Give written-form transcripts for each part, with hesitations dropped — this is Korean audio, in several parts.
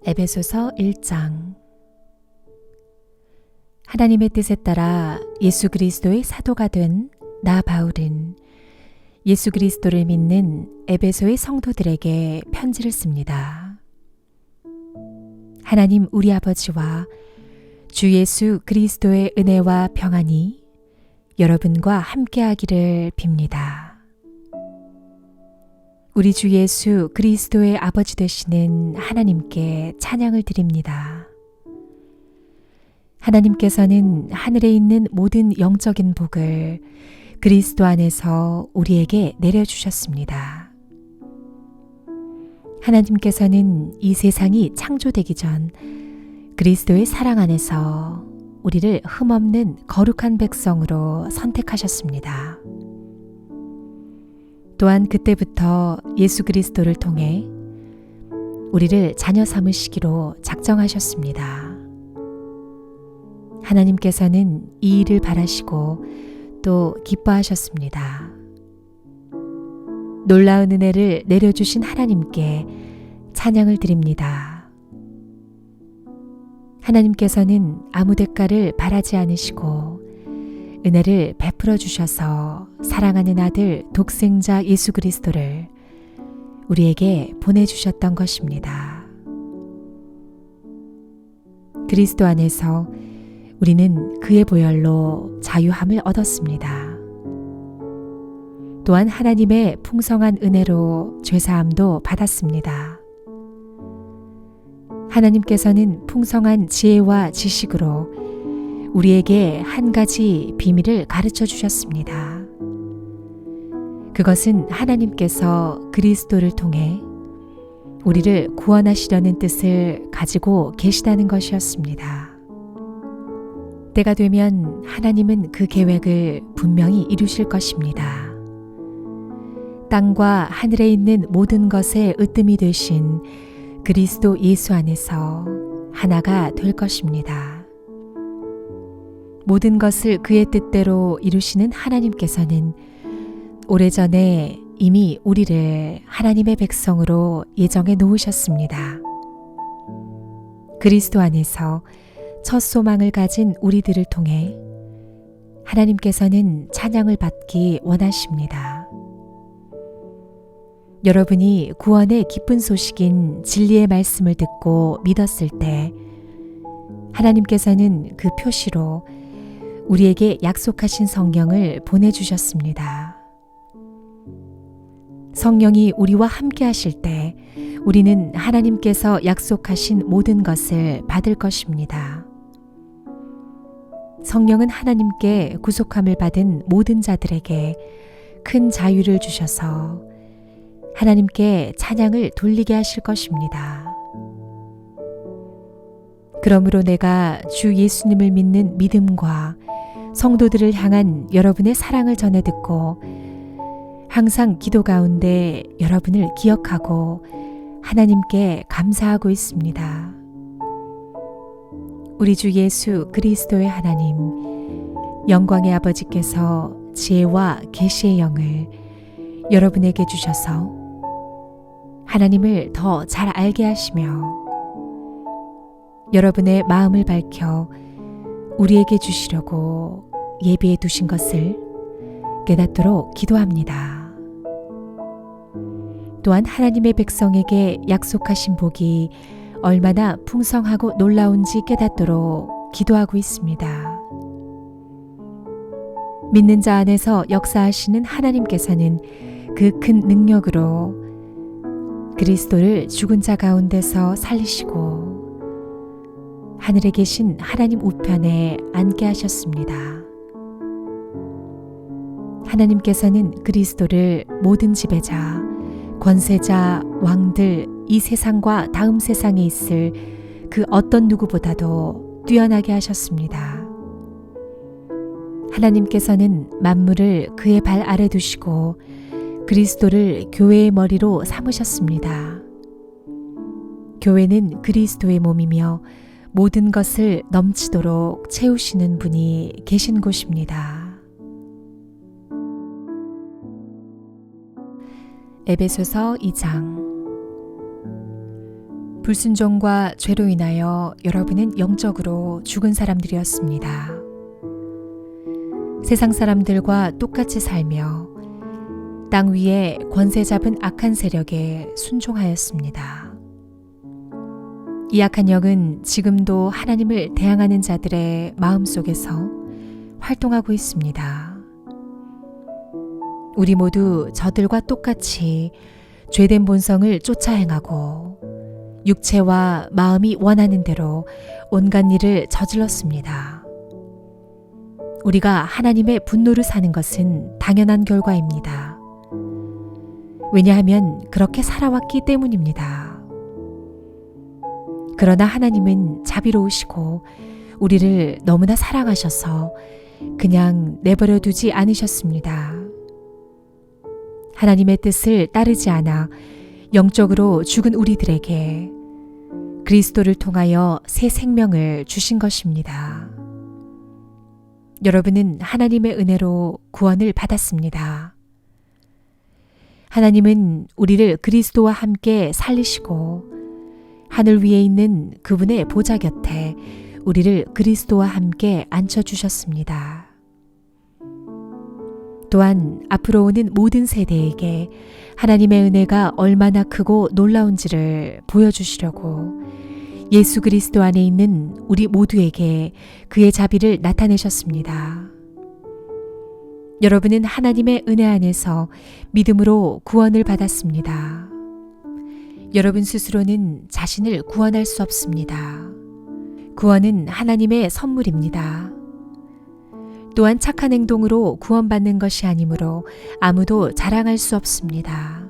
에베소서 1장. 하나님의 뜻에 따라 예수 그리스도의 사도가 된 나 바울은 예수 그리스도를 믿는 에베소의 성도들에게 편지를 씁니다. 하나님 우리 아버지와 주 예수 그리스도의 은혜와 평안이 여러분과 함께하기를 빕니다. 우리 주 예수 그리스도의 아버지 되시는 하나님께 찬양을 드립니다. 하나님께서는 하늘에 있는 모든 영적인 복을 그리스도 안에서 우리에게 내려주셨습니다. 하나님께서는 이 세상이 창조되기 전 그리스도의 사랑 안에서 우리를 흠없는 거룩한 백성으로 선택하셨습니다. 또한 그때부터 예수 그리스도를 통해 우리를 자녀 삼으시기로 작정하셨습니다. 하나님께서는 이 일을 바라시고 또 기뻐하셨습니다. 놀라운 은혜를 내려주신 하나님께 찬양을 드립니다. 하나님께서는 아무 대가를 바라지 않으시고 은혜를 베풀어 주셔서 사랑하는 아들 독생자 예수 그리스도를 우리에게 보내주셨던 것입니다. 그리스도 안에서 우리는 그의 보혈로 자유함을 얻었습니다. 또한 하나님의 풍성한 은혜로 죄사함도 받았습니다. 하나님께서는 풍성한 지혜와 지식으로 우리에게 한 가지 비밀을 가르쳐 주셨습니다. 그것은 하나님께서 그리스도를 통해 우리를 구원하시려는 뜻을 가지고 계시다는 것이었습니다. 때가 되면 하나님은 그 계획을 분명히 이루실 것입니다. 땅과 하늘에 있는 모든 것의 으뜸이 되신 그리스도 예수 안에서 하나가 될 것입니다. 모든 것을 그의 뜻대로 이루시는 하나님께서는 오래전에 이미 우리를 하나님의 백성으로 예정해 놓으셨습니다. 그리스도 안에서 첫 소망을 가진 우리들을 통해 하나님께서는 찬양을 받기 원하십니다. 여러분이 구원의 기쁜 소식인 진리의 말씀을 듣고 믿었을 때 하나님께서는 그 표시로 우리에게 약속하신 성령을 보내주셨습니다. 성령이 우리와 함께 하실 때 우리는 하나님께서 약속하신 모든 것을 받을 것입니다. 성령은 하나님께 구속함을 받은 모든 자들에게 큰 자유를 주셔서 하나님께 찬양을 돌리게 하실 것입니다. 그러므로 내가 주 예수님을 믿는 믿음과 성도들을 향한 여러분의 사랑을 전해 듣고 항상 기도 가운데 여러분을 기억하고 하나님께 감사하고 있습니다. 우리 주 예수 그리스도의 하나님, 영광의 아버지께서 지혜와 계시의 영을 여러분에게 주셔서 하나님을 더 잘 알게 하시며 여러분의 마음을 밝혀 우리에게 주시려고 예비해 두신 것을 깨닫도록 기도합니다. 또한 하나님의 백성에게 약속하신 복이 얼마나 풍성하고 놀라운지 깨닫도록 기도하고 있습니다. 믿는 자 안에서 역사하시는 하나님께서는 그 큰 능력으로 그리스도를 죽은 자 가운데서 살리시고 하늘에 계신 하나님 우편에 앉게 하셨습니다. 하나님께서는 그리스도를 모든 지배자, 권세자, 왕들, 이 세상과 다음 세상에 있을 그 어떤 누구보다도 뛰어나게 하셨습니다. 하나님께서는 만물을 그의 발 아래 두시고 그리스도를 교회의 머리로 삼으셨습니다. 교회는 그리스도의 몸이며 모든 것을 넘치도록 채우시는 분이 계신 곳입니다. 에베소서 2장. 불순종과 죄로 인하여 여러분은 영적으로 죽은 사람들이었습니다. 세상 사람들과 똑같이 살며 땅 위에 권세 잡은 악한 세력에 순종하였습니다. 이 악한 영은 지금도 하나님을 대항하는 자들의 마음속에서 활동하고 있습니다. 우리 모두 저들과 똑같이 죄된 본성을 쫓아 행하고 육체와 마음이 원하는 대로 온갖 일을 저질렀습니다. 우리가 하나님의 분노를 사는 것은 당연한 결과입니다. 왜냐하면 그렇게 살아왔기 때문입니다. 그러나 하나님은 자비로우시고 우리를 너무나 사랑하셔서 그냥 내버려 두지 않으셨습니다. 하나님의 뜻을 따르지 않아 영적으로 죽은 우리들에게 그리스도를 통하여 새 생명을 주신 것입니다. 여러분은 하나님의 은혜로 구원을 받았습니다. 하나님은 우리를 그리스도와 함께 살리시고 하늘 위에 있는 그분의 보좌 곁에 우리를 그리스도와 함께 앉혀주셨습니다. 또한 앞으로 오는 모든 세대에게 하나님의 은혜가 얼마나 크고 놀라운지를 보여주시려고 예수 그리스도 안에 있는 우리 모두에게 그의 자비를 나타내셨습니다. 여러분은 하나님의 은혜 안에서 믿음으로 구원을 받았습니다. 여러분 스스로는 자신을 구원할 수 없습니다. 구원은 하나님의 선물입니다. 또한 착한 행동으로 구원받는 것이 아니므로 아무도 자랑할 수 없습니다.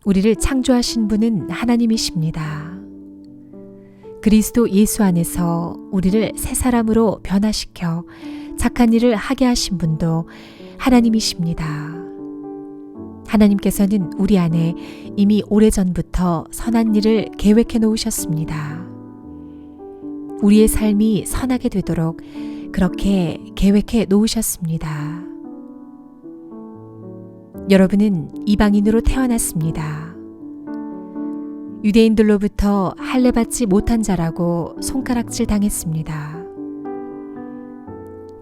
우리를 창조하신 분은 하나님이십니다. 그리스도 예수 안에서 우리를 새 사람으로 변화시켜 착한 일을 하게 하신 분도 하나님이십니다. 하나님께서는 우리 안에 이미 오래전부터 선한 일을 계획해 놓으셨습니다. 우리의 삶이 선하게 되도록 그렇게 계획해 놓으셨습니다. 여러분은 이방인으로 태어났습니다. 유대인들로부터 할례받지 못한 자라고 손가락질 당했습니다.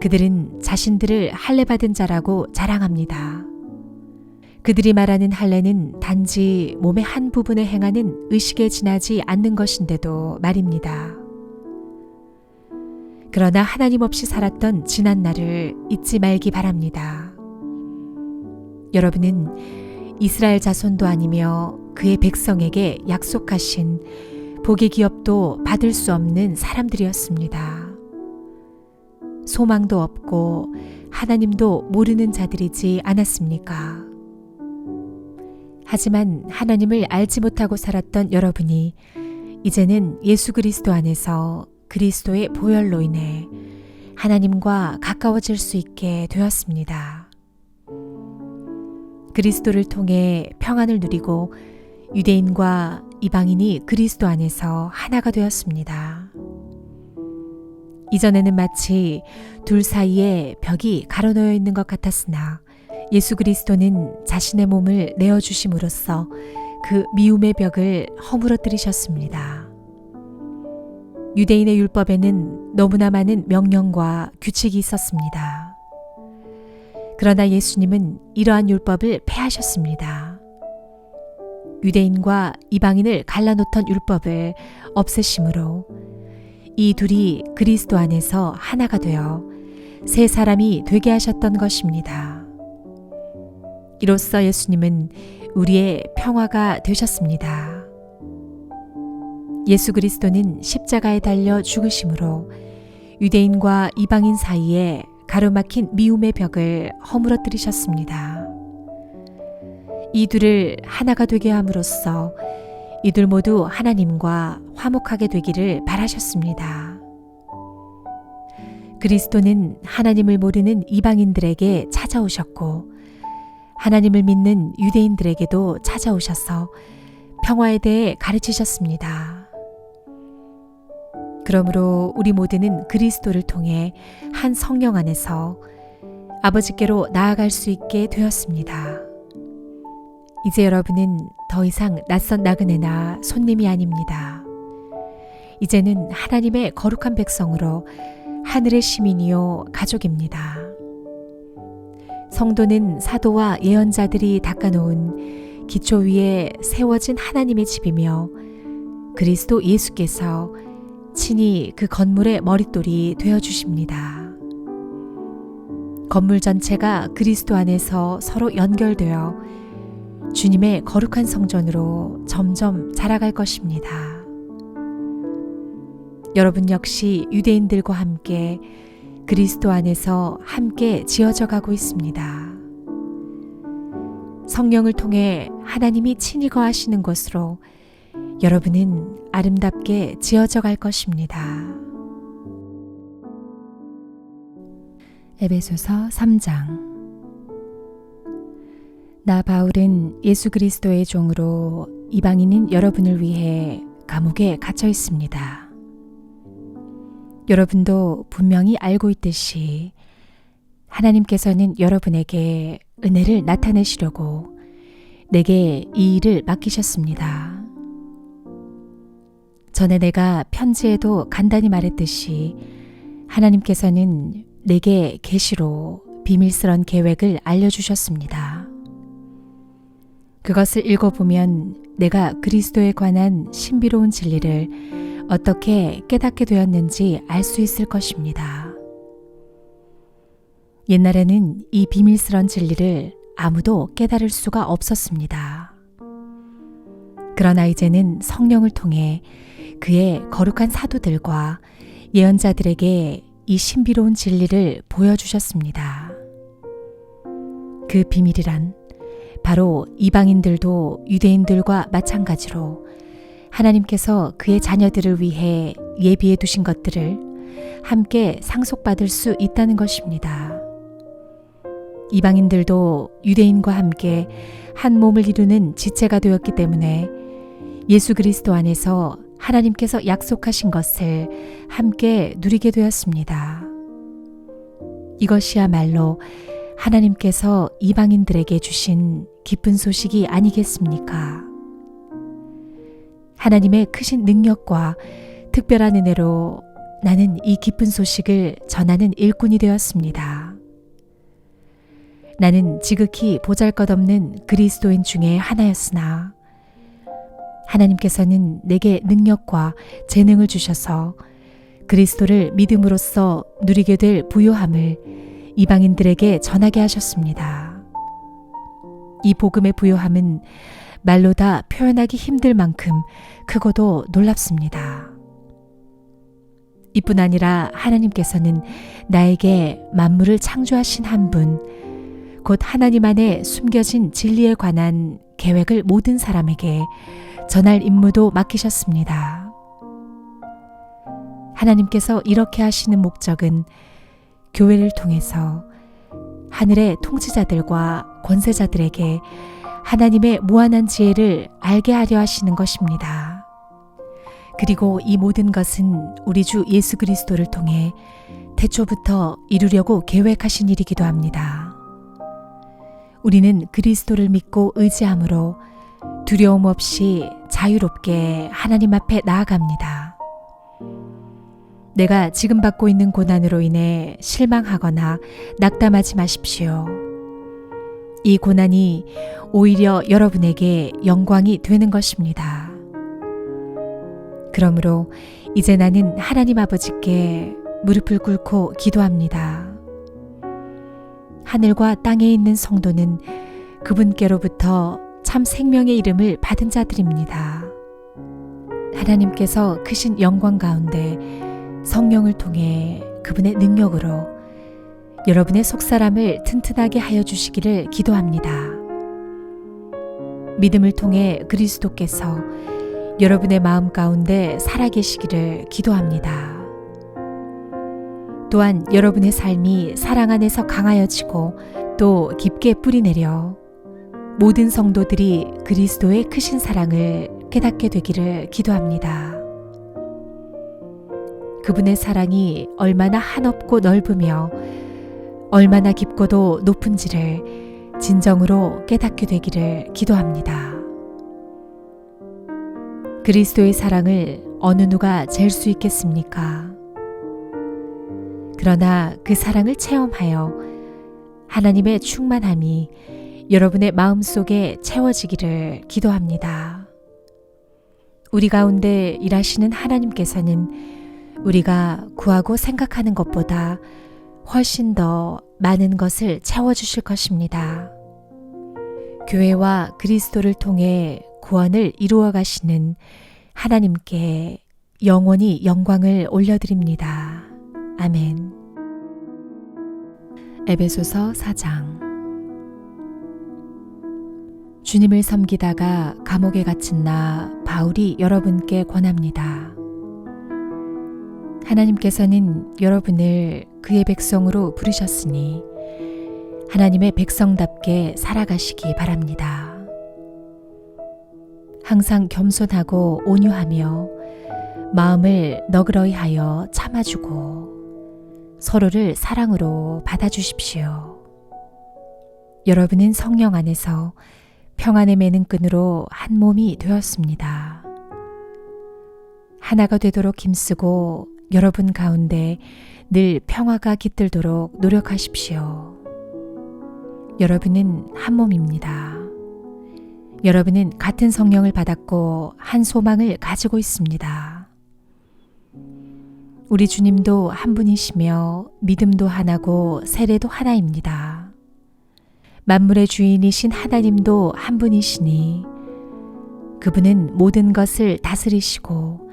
그들은 자신들을 할례받은 자라고 자랑합니다. 그들이 말하는 할례는 단지 몸의 한 부분에 행하는 의식에 지나지 않는 것인데도 말입니다. 그러나 하나님 없이 살았던 지난 날을 잊지 말기 바랍니다. 여러분은 이스라엘 자손도 아니며 그의 백성에게 약속하신 복의 기업도 받을 수 없는 사람들이었습니다. 소망도 없고 하나님도 모르는 자들이지 않았습니까? 하지만 하나님을 알지 못하고 살았던 여러분이 이제는 예수 그리스도 안에서 그리스도의 보혈로 인해 하나님과 가까워질 수 있게 되었습니다. 그리스도를 통해 평안을 누리고 유대인과 이방인이 그리스도 안에서 하나가 되었습니다. 이전에는 마치 둘 사이에 벽이 가로놓여 있는 것 같았으나 예수 그리스도는 자신의 몸을 내어주심으로써 그 미움의 벽을 허물어뜨리셨습니다. 유대인의 율법에는 너무나 많은 명령과 규칙이 있었습니다. 그러나 예수님은 이러한 율법을 폐하셨습니다. 유대인과 이방인을 갈라놓던 율법을 없애심으로 이 둘이 그리스도 안에서 하나가 되어 새 사람이 되게 하셨던 것입니다. 이로써 예수님은 우리의 평화가 되셨습니다. 예수 그리스도는 십자가에 달려 죽으심으로 유대인과 이방인 사이에 가로막힌 미움의 벽을 허물어뜨리셨습니다. 이 둘을 하나가 되게 함으로써 이들 모두 하나님과 화목하게 되기를 바라셨습니다. 그리스도는 하나님을 모르는 이방인들에게 찾아오셨고 하나님을 믿는 유대인들에게도 찾아오셔서 평화에 대해 가르치셨습니다. 그러므로 우리 모두는 그리스도를 통해 한 성령 안에서 아버지께로 나아갈 수 있게 되었습니다. 이제 여러분은 더 이상 낯선 나그네나 손님이 아닙니다. 이제는 하나님의 거룩한 백성으로 하늘의 시민이요 가족입니다. 성도는 사도와 예언자들이 닦아놓은 기초 위에 세워진 하나님의 집이며 그리스도 예수께서 친히 그 건물의 머릿돌이 되어주십니다. 건물 전체가 그리스도 안에서 서로 연결되어 주님의 거룩한 성전으로 점점 자라갈 것입니다. 여러분 역시 유대인들과 함께 그리스도 안에서 함께 지어져 가고 있습니다. 성령을 통해 하나님이 친히 거하시는 곳으로 여러분은 아름답게 지어져 갈 것입니다. 에베소서 3장. 나 바울은 예수 그리스도의 종으로 이방인인 여러분을 위해 감옥에 갇혀 있습니다. 여러분도 분명히 알고 있듯이 하나님께서는 여러분에게 은혜를 나타내시려고 내게 이 일을 맡기셨습니다. 전에 내가 편지에도 간단히 말했듯이 하나님께서는 내게 계시로 비밀스런 계획을 알려주셨습니다. 그것을 읽어보면 내가 그리스도에 관한 신비로운 진리를 어떻게 깨닫게 되었는지 알 수 있을 것입니다. 옛날에는 이 비밀스런 진리를 아무도 깨달을 수가 없었습니다. 그러나 이제는 성령을 통해 그의 거룩한 사도들과 예언자들에게 이 신비로운 진리를 보여주셨습니다. 그 비밀이란 바로 이방인들도 유대인들과 마찬가지로 하나님께서 그의 자녀들을 위해 예비해 두신 것들을 함께 상속받을 수 있다는 것입니다. 이방인들도 유대인과 함께 한 몸을 이루는 지체가 되었기 때문에 예수 그리스도 안에서 하나님께서 약속하신 것을 함께 누리게 되었습니다. 이것이야말로 하나님께서 이방인들에게 주신 기쁜 소식이 아니겠습니까? 하나님의 크신 능력과 특별한 은혜로 나는 이 기쁜 소식을 전하는 일꾼이 되었습니다. 나는 지극히 보잘것없는 그리스도인 중에 하나였으나 하나님께서는 내게 능력과 재능을 주셔서 그리스도를 믿음으로써 누리게 될 부요함을 이방인들에게 전하게 하셨습니다. 이 복음의 부요함은 말로 다 표현하기 힘들 만큼 크고도 놀랍습니다. 이뿐 아니라 하나님께서는 나에게 만물을 창조하신 한 분, 곧 하나님 안에 숨겨진 진리에 관한 계획을 모든 사람에게 전할 임무도 맡기셨습니다. 하나님께서 이렇게 하시는 목적은 교회를 통해서 하늘의 통치자들과 권세자들에게 하나님의 무한한 지혜를 알게 하려 하시는 것입니다. 그리고 이 모든 것은 우리 주 예수 그리스도를 통해 태초부터 이루려고 계획하신 일이기도 합니다. 우리는 그리스도를 믿고 의지함으로 두려움 없이 자유롭게 하나님 앞에 나아갑니다. 내가 지금 받고 있는 고난으로 인해 실망하거나 낙담하지 마십시오. 이 고난이 오히려 여러분에게 영광이 되는 것입니다. 그러므로 이제 나는 하나님 아버지께 무릎을 꿇고 기도합니다. 하늘과 땅에 있는 성도는 그분께로부터 참 생명의 이름을 받은 자들입니다. 하나님께서 크신 영광 가운데 성령을 통해 그분의 능력으로 여러분의 속사람을 튼튼하게 하여 주시기를 기도합니다. 믿음을 통해 그리스도께서 여러분의 마음 가운데 살아계시기를 기도합니다. 또한 여러분의 삶이 사랑 안에서 강하여지고 또 깊게 뿌리내려 모든 성도들이 그리스도의 크신 사랑을 깨닫게 되기를 기도합니다. 그분의 사랑이 얼마나 한없고 넓으며 얼마나 깊고도 높은지를 진정으로 깨닫게 되기를 기도합니다. 그리스도의 사랑을 어느 누가 잴 수 있겠습니까? 그러나 그 사랑을 체험하여 하나님의 충만함이 여러분의 마음속에 채워지기를 기도합니다. 우리 가운데 일하시는 하나님께서는 우리가 구하고 생각하는 것보다 훨씬 더 많은 것을 채워주실 것입니다. 교회와 그리스도를 통해 구원을 이루어 가시는 하나님께 영원히 영광을 올려드립니다. 아멘. 에베소서 4장. 주님을 섬기다가 감옥에 갇힌 나 바울이 여러분께 권합니다. 하나님께서는 여러분을 그의 백성으로 부르셨으니 하나님의 백성답게 살아가시기 바랍니다. 항상 겸손하고 온유하며 마음을 너그러이 하여 참아주고 서로를 사랑으로 받아주십시오. 여러분은 성령 안에서 평안에 매는 끈으로 한 몸이 되었습니다. 하나가 되도록 힘쓰고 여러분 가운데 늘 평화가 깃들도록 노력하십시오. 여러분은 한 몸입니다. 여러분은 같은 성령을 받았고 한 소망을 가지고 있습니다. 우리 주님도 한 분이시며 믿음도 하나고 세례도 하나입니다. 만물의 주인이신 하나님도 한 분이시니 그분은 모든 것을 다스리시고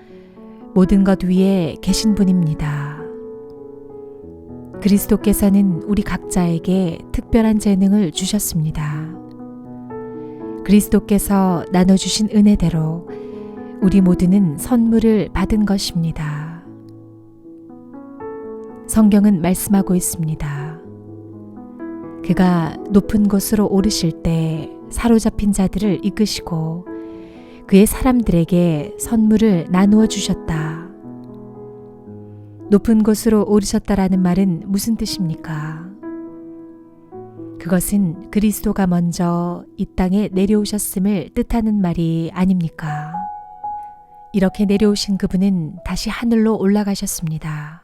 모든 것 위에 계신 분입니다. 그리스도께서는 우리 각자에게 특별한 재능을 주셨습니다. 그리스도께서 나눠주신 은혜대로 우리 모두는 선물을 받은 것입니다. 성경은 말씀하고 있습니다. 그가 높은 곳으로 오르실 때 사로잡힌 자들을 이끄시고 그의 사람들에게 선물을 나누어 주셨다. 높은 곳으로 오르셨다라는 말은 무슨 뜻입니까? 그것은 그리스도가 먼저 이 땅에 내려오셨음을 뜻하는 말이 아닙니까? 이렇게 내려오신 그분은 다시 하늘로 올라가셨습니다.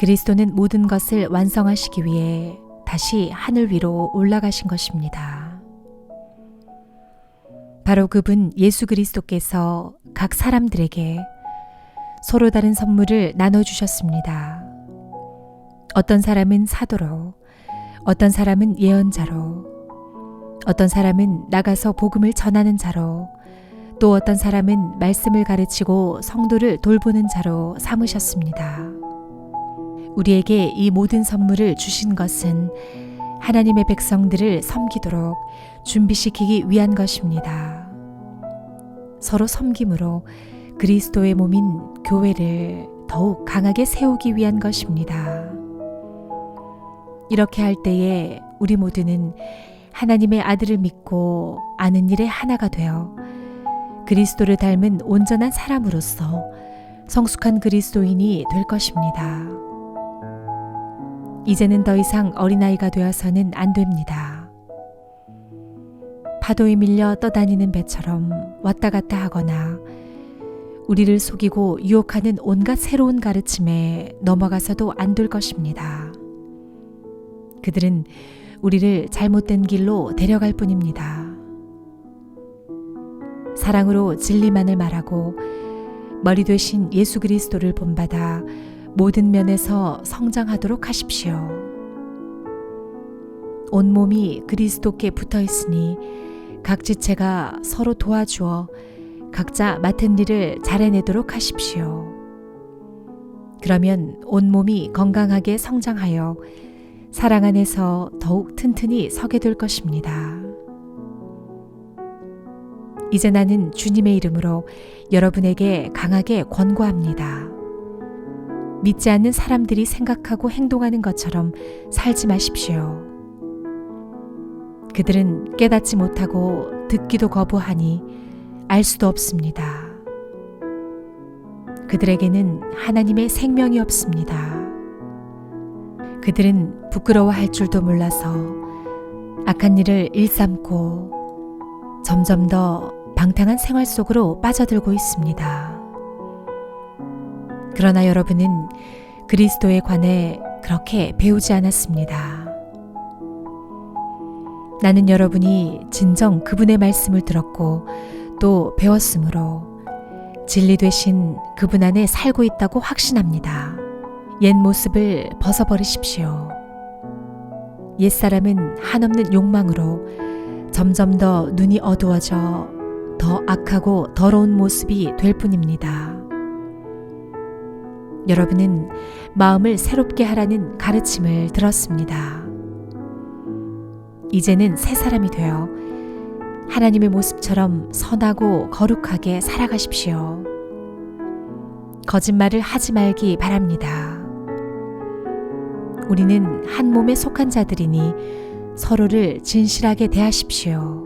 그리스도는 모든 것을 완성하시기 위해 다시 하늘 위로 올라가신 것입니다. 바로 그분 예수 그리스도께서 각 사람들에게 서로 다른 선물을 나눠주셨습니다. 어떤 사람은 사도로, 어떤 사람은 예언자로, 어떤 사람은 나가서 복음을 전하는 자로, 또 어떤 사람은 말씀을 가르치고 성도를 돌보는 자로 삼으셨습니다. 우리에게 이 모든 선물을 주신 것은 하나님의 백성들을 섬기도록 준비시키기 위한 것입니다. 서로 섬김으로 그리스도의 몸인 교회를 더욱 강하게 세우기 위한 것입니다. 이렇게 할 때에 우리 모두는 하나님의 아들을 믿고 아는 일에 하나가 되어 그리스도를 닮은 온전한 사람으로서 성숙한 그리스도인이 될 것입니다. 이제는 더 이상 어린아이가 되어서는 안 됩니다. 파도에 밀려 떠다니는 배처럼 왔다 갔다 하거나 우리를 속이고 유혹하는 온갖 새로운 가르침에 넘어가서도 안 될 것입니다. 그들은 우리를 잘못된 길로 데려갈 뿐입니다. 사랑으로 진리만을 말하고 머리 되신 예수 그리스도를 본받아 모든 면에서 성장하도록 하십시오. 온몸이 그리스도께 붙어 있으니 각 지체가 서로 도와주어 각자 맡은 일을 잘해내도록 하십시오. 그러면 온몸이 건강하게 성장하여 사랑 안에서 더욱 튼튼히 서게 될 것입니다. 이제 나는 주님의 이름으로 여러분에게 강하게 권고합니다. 믿지 않는 사람들이 생각하고 행동하는 것처럼 살지 마십시오. 그들은 깨닫지 못하고 듣기도 거부하니 알 수도 없습니다. 그들에게는 하나님의 생명이 없습니다. 그들은 부끄러워할 줄도 몰라서 악한 일을 일삼고 점점 더 방탕한 생활 속으로 빠져들고 있습니다. 그러나 여러분은 그리스도에 관해 그렇게 배우지 않았습니다. 나는 여러분이 진정 그분의 말씀을 들었고 또 배웠으므로 진리 되신 그분 안에 살고 있다고 확신합니다. 옛 모습을 벗어버리십시오. 옛사람은 한없는 욕망으로 점점 더 눈이 어두워져 더 악하고 더러운 모습이 될 뿐입니다. 여러분은 마음을 새롭게 하라는 가르침을 들었습니다. 이제는 새 사람이 되어 하나님의 모습처럼 선하고 거룩하게 살아가십시오. 거짓말을 하지 말기 바랍니다. 우리는 한 몸에 속한 자들이니 서로를 진실하게 대하십시오.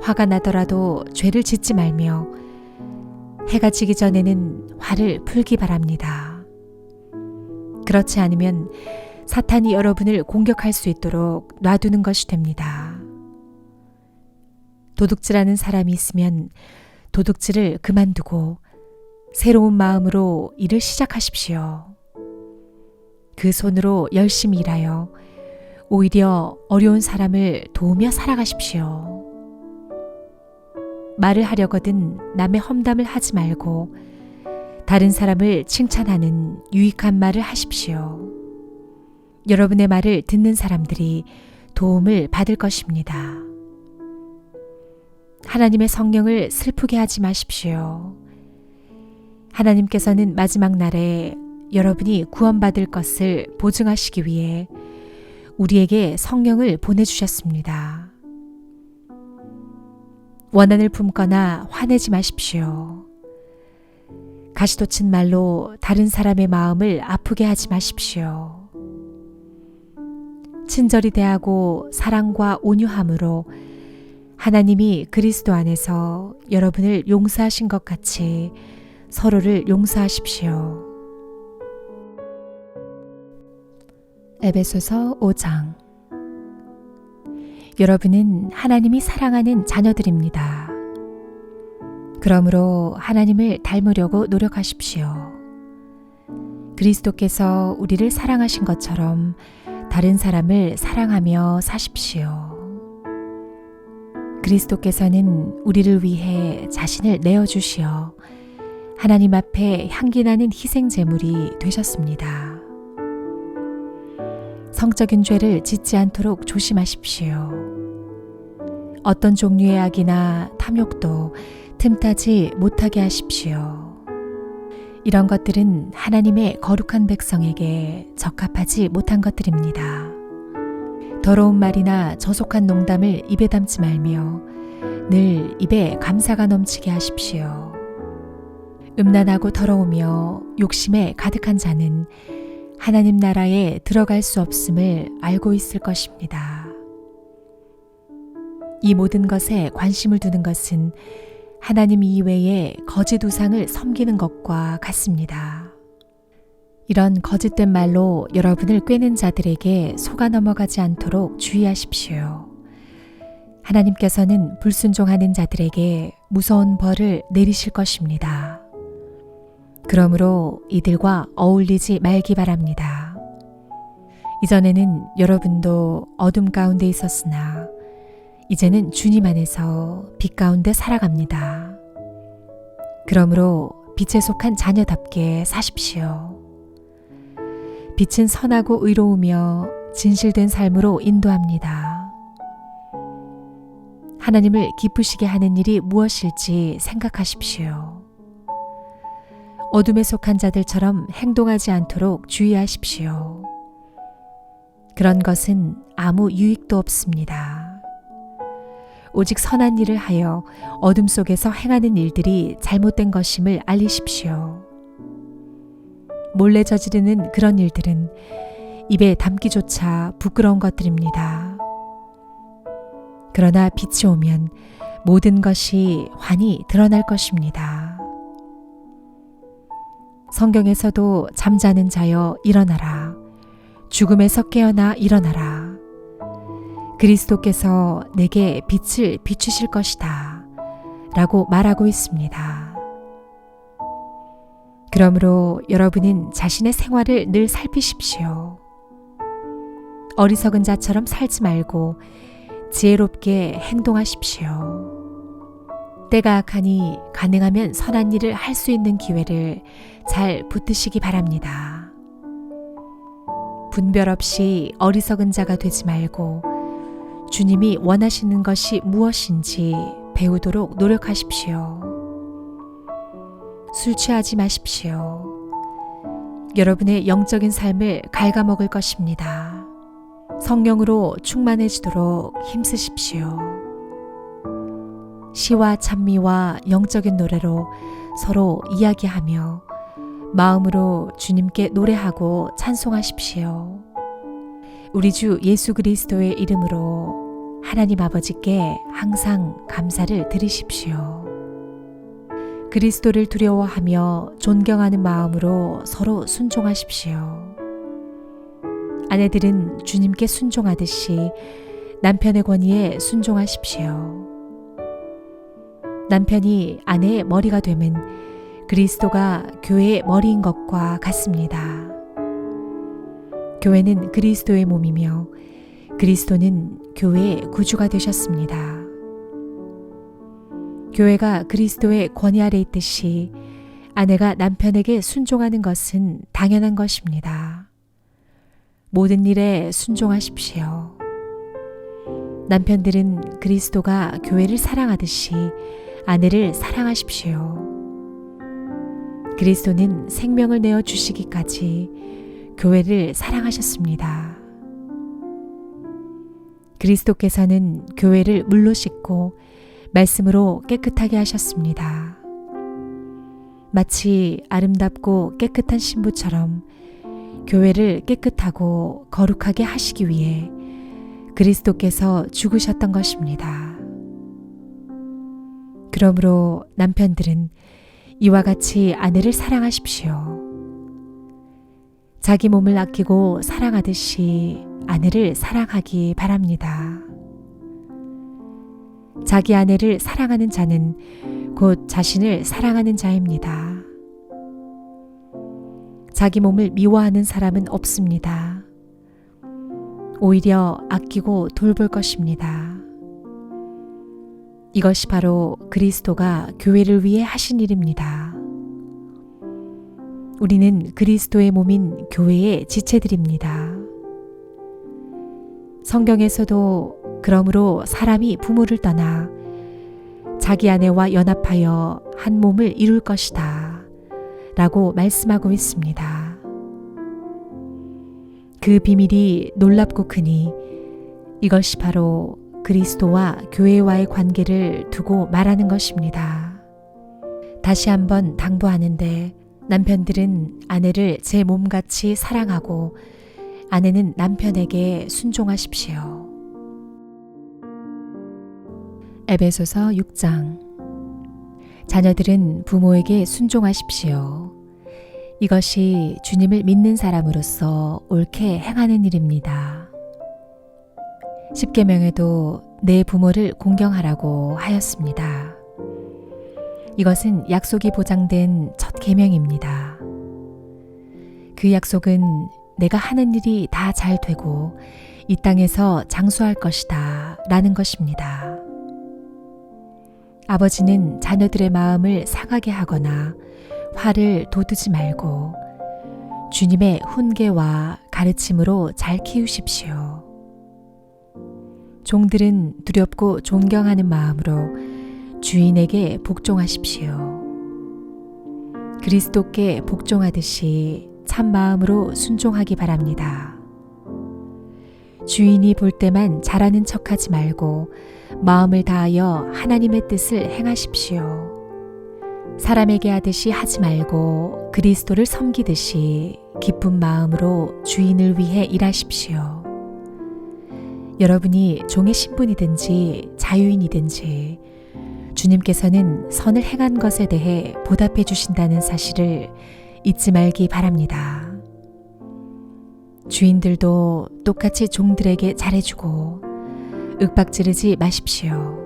화가 나더라도 죄를 짓지 말며 해가 지기 전에는 화를 풀기 바랍니다. 그렇지 않으면 사탄이 여러분을 공격할 수 있도록 놔두는 것이 됩니다. 도둑질하는 사람이 있으면 도둑질을 그만두고 새로운 마음으로 일을 시작하십시오. 그 손으로 열심히 일하여 오히려 어려운 사람을 도우며 살아가십시오. 말을 하려거든 남의 험담을 하지 말고 다른 사람을 칭찬하는 유익한 말을 하십시오. 여러분의 말을 듣는 사람들이 도움을 받을 것입니다. 하나님의 성령을 슬프게 하지 마십시오. 하나님께서는 마지막 날에 여러분이 구원받을 것을 보증하시기 위해 우리에게 성령을 보내주셨습니다. 원한을 품거나 화내지 마십시오. 가시돋친 말로 다른 사람의 마음을 아프게 하지 마십시오. 친절히 대하고 사랑과 온유함으로 하나님이 그리스도 안에서 여러분을 용서하신 것 같이 서로를 용서하십시오. 에베소서 5장. 여러분은 하나님이 사랑하는 자녀들입니다. 그러므로 하나님을 닮으려고 노력하십시오. 그리스도께서 우리를 사랑하신 것처럼 다른 사람을 사랑하며 사십시오. 그리스도께서는 우리를 위해 자신을 내어주시어 하나님 앞에 향기나는 희생 제물이 되셨습니다. 성적인 죄를 짓지 않도록 조심하십시오. 어떤 종류의 악이나 탐욕도 틈타지 못하게 하십시오. 이런 것들은 하나님의 거룩한 백성에게 적합하지 못한 것들입니다. 더러운 말이나 저속한 농담을 입에 담지 말며 늘 입에 감사가 넘치게 하십시오. 음란하고 더러우며 욕심에 가득한 자는 하나님 나라에 들어갈 수 없음을 알고 있을 것입니다. 이 모든 것에 관심을 두는 것은 하나님 이외에 거짓 우상을 섬기는 것과 같습니다. 이런 거짓된 말로 여러분을 꿰는 자들에게 속아 넘어가지 않도록 주의하십시오. 하나님께서는 불순종하는 자들에게 무서운 벌을 내리실 것입니다. 그러므로 이들과 어울리지 말기 바랍니다. 이전에는 여러분도 어둠 가운데 있었으나 이제는 주님 안에서 빛 가운데 살아갑니다. 그러므로 빛에 속한 자녀답게 사십시오. 빛은 선하고 의로우며 진실된 삶으로 인도합니다. 하나님을 기쁘시게 하는 일이 무엇일지 생각하십시오. 어둠에 속한 자들처럼 행동하지 않도록 주의하십시오. 그런 것은 아무 유익도 없습니다. 오직 선한 일을 하여 어둠 속에서 행하는 일들이 잘못된 것임을 알리십시오. 몰래 저지르는 그런 일들은 입에 담기조차 부끄러운 것들입니다. 그러나 빛이 오면 모든 것이 환히 드러날 것입니다. 성경에서도 잠자는 자여 일어나라. 죽음에서 깨어나 일어나라. 그리스도께서 내게 빛을 비추실 것이다 라고 말하고 있습니다. 그러므로 여러분은 자신의 생활을 늘 살피십시오. 어리석은 자처럼 살지 말고 지혜롭게 행동하십시오. 때가 악하니 가능하면 선한 일을 할 수 있는 기회를 잘 붙드시기 바랍니다. 분별 없이 어리석은 자가 되지 말고 주님이 원하시는 것이 무엇인지 배우도록 노력하십시오. 술 취하지 마십시오. 여러분의 영적인 삶을 갉아먹을 것입니다. 성령으로 충만해지도록 힘쓰십시오. 시와 찬미와 영적인 노래로 서로 이야기하며 마음으로 주님께 노래하고 찬송하십시오. 우리 주 예수 그리스도의 이름으로 하나님 아버지께 항상 감사를 드리십시오. 그리스도를 두려워하며 존경하는 마음으로 서로 순종하십시오. 아내들은 주님께 순종하듯이 남편의 권위에 순종하십시오. 남편이 아내의 머리가 되면 그리스도가 교회의 머리인 것과 같습니다. 교회는 그리스도의 몸이며 그리스도는 교회의 구주가 되셨습니다. 교회가 그리스도의 권위 아래 있듯이 아내가 남편에게 순종하는 것은 당연한 것입니다. 모든 일에 순종하십시오. 남편들은 그리스도가 교회를 사랑하듯이 아내를 사랑하십시오. 그리스도는 생명을 내어 주시기까지 교회를 사랑하셨습니다. 그리스도께서는 교회를 물로 씻고 말씀으로 깨끗하게 하셨습니다. 마치 아름답고 깨끗한 신부처럼 교회를 깨끗하고 거룩하게 하시기 위해 그리스도께서 죽으셨던 것입니다. 그러므로 남편들은 이와 같이 아내를 사랑하십시오. 자기 몸을 아끼고 사랑하듯이 아내를 사랑하기 바랍니다. 자기 아내를 사랑하는 자는 곧 자신을 사랑하는 자입니다. 자기 몸을 미워하는 사람은 없습니다. 오히려 아끼고 돌볼 것입니다. 이것이 바로 그리스도가 교회를 위해 하신 일입니다. 우리는 그리스도의 몸인 교회의 지체들입니다. 성경에서도 그러므로 사람이 부모를 떠나 자기 아내와 연합하여 한 몸을 이룰 것이다 라고 말씀하고 있습니다. 그 비밀이 놀랍고 크니 이것이 바로 그리스도와 교회와의 관계를 두고 말하는 것입니다. 다시 한번 당부하는데 남편들은 아내를 제 몸같이 사랑하고 아내는 남편에게 순종하십시오. 에베소서 6장. 자녀들은 부모에게 순종하십시오. 이것이 주님을 믿는 사람으로서 옳게 행하는 일입니다. 십계명에도 내 부모를 공경하라고 하였습니다. 이것은 약속이 보장된 첫 계명입니다. 그 약속은 내가 하는 일이 다 잘 되고 이 땅에서 장수할 것이다 라는 것입니다. 아버지는 자녀들의 마음을 상하게 하거나 화를 돋우지 말고 주님의 훈계와 가르침으로 잘 키우십시오. 종들은 두렵고 존경하는 마음으로 주인에게 복종하십시오. 그리스도께 복종하듯이 참 마음으로 순종하기 바랍니다. 주인이 볼 때만 잘하는 척하지 말고 마음을 다하여 하나님의 뜻을 행하십시오. 사람에게 하듯이 하지 말고 그리스도를 섬기듯이 기쁜 마음으로 주인을 위해 일하십시오. 여러분이 종의 신분이든지 자유인이든지 주님께서는 선을 행한 것에 대해 보답해 주신다는 사실을 잊지 말기 바랍니다. 주인들도 똑같이 종들에게 잘해주고 윽박지르지 마십시오.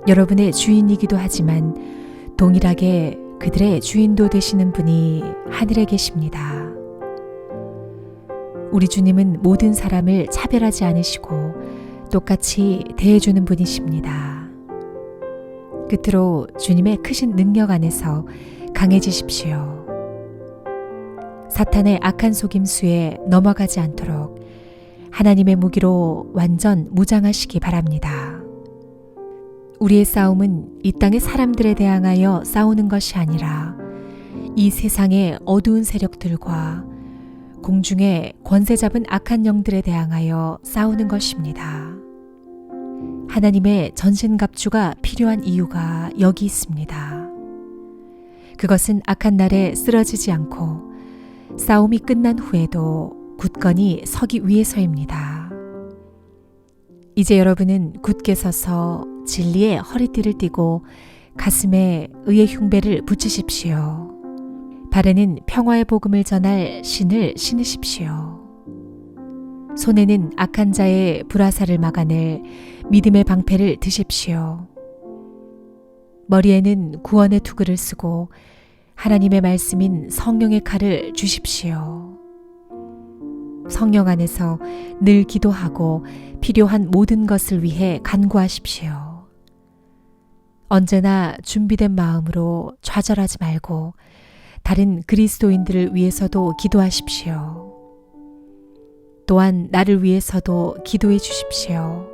여러분의 주인이기도 하지만 동일하게 그들의 주인도 되시는 분이 하늘에 계십니다. 우리 주님은 모든 사람을 차별하지 않으시고 똑같이 대해주는 분이십니다. 끝으로 주님의 크신 능력 안에서 강해지십시오. 사탄의 악한 속임수에 넘어가지 않도록 하나님의 무기로 완전 무장하시기 바랍니다. 우리의 싸움은 이 땅의 사람들에 대항하여 싸우는 것이 아니라 이 세상의 어두운 세력들과 공중의 권세 잡은 악한 영들에 대항하여 싸우는 것입니다. 하나님의 전신갑주가 필요한 이유가 여기 있습니다. 그것은 악한 날에 쓰러지지 않고 싸움이 끝난 후에도 굳건히 서기 위해서입니다. 이제 여러분은 굳게 서서 진리의 허리띠를 띠고 가슴에 의의 흉배를 붙이십시오. 발에는 평화의 복음을 전할 신을 신으십시오. 손에는 악한 자의 불화살을 막아낼 믿음의 방패를 드십시오. 머리에는 구원의 투구를 쓰고 하나님의 말씀인 성령의 칼을 주십시오. 성령 안에서 늘 기도하고 필요한 모든 것을 위해 간구하십시오. 언제나 준비된 마음으로 좌절하지 말고 다른 그리스도인들을 위해서도 기도하십시오. 또한 나를 위해서도 기도해 주십시오.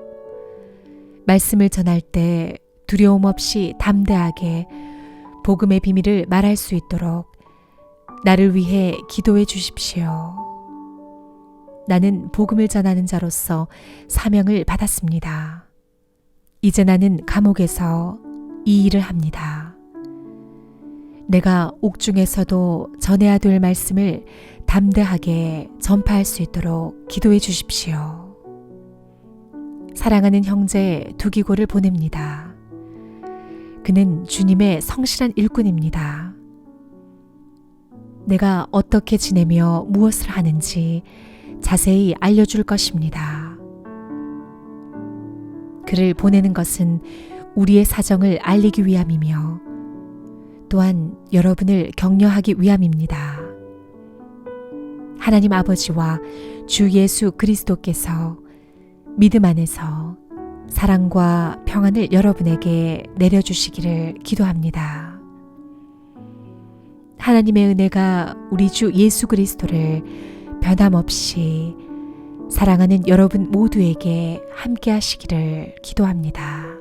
말씀을 전할 때 두려움 없이 담대하게 복음의 비밀을 말할 수 있도록 나를 위해 기도해 주십시오. 나는 복음을 전하는 자로서 사명을 받았습니다. 이제 나는 감옥에서 이 일을 합니다. 내가 옥중에서도 전해야 될 말씀을 담대하게 전파할 수 있도록 기도해 주십시오. 사랑하는 형제 두기고를 보냅니다. 그는 주님의 성실한 일꾼입니다. 내가 어떻게 지내며 무엇을 하는지 자세히 알려줄 것입니다. 그를 보내는 것은 우리의 사정을 알리기 위함이며 또한 여러분을 격려하기 위함입니다. 하나님 아버지와 주 예수 그리스도께서 믿음 안에서 사랑과 평안을 여러분에게 내려주시기를 기도합니다. 하나님의 은혜가 우리 주 예수 그리스도를 변함없이 사랑하는 여러분 모두에게 함께 하시기를 기도합니다.